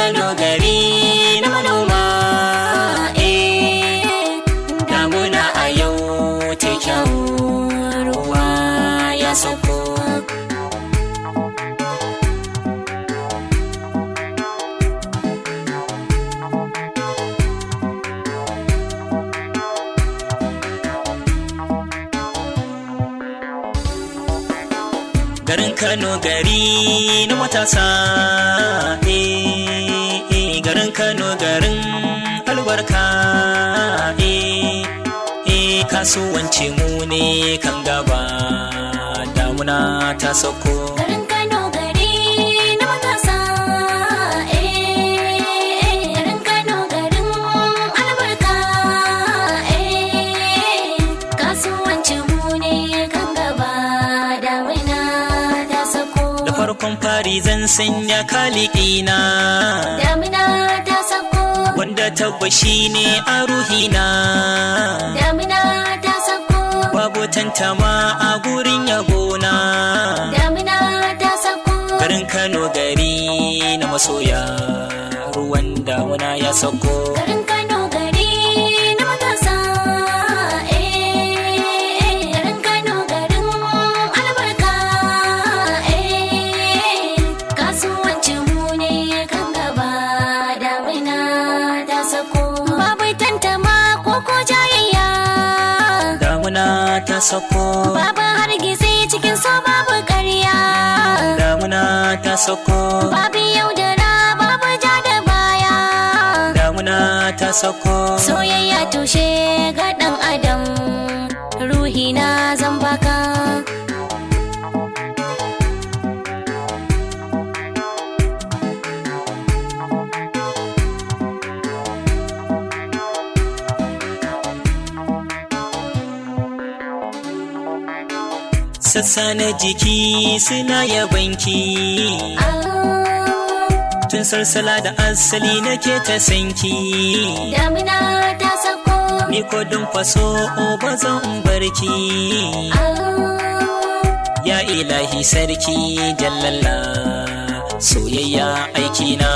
Kano gari na manoma, damuna a yau ta kyau, ruwa ya sauko. Garin Kano gari na matasa, garin Kano garin albarka, kasuwanci mu ne kan gaba, damuna ta sauko. Garin Kano gari na matasa, garin Kano garin albarka, kasuwanci mu ne kan gaba, damuna ta sauko. Da farkon fari zan sanya kalikina, damuna ta sauko. wanda tabbashi ne a ruhina, damuna ta sauko. babu tantama a gurin yabona, damuna ta sauko. garin Kano gari na masoya, ruwan damuna ya sauko. Garin Kano gari na matasa, garin Kano garin albarka, kasuwanci mu ne kan gaba, damuna ta sauko. Babu tantama ko jayayya, Damuna ta sauko, babu hargitsi cikin so babu ƙarya, damuna ta sauko, babu yaudara babu ja da baya, damuna ta sauko. soyayya tushe ga ɗan adam, ruhi na zan baka. Sassa na jiki suna yabanki, tun sarsala da asali nake ta sanki, damina ta sako, ni ko don faso ba zan barki. Ya ilahi sarki jallalla, soyayya aikina.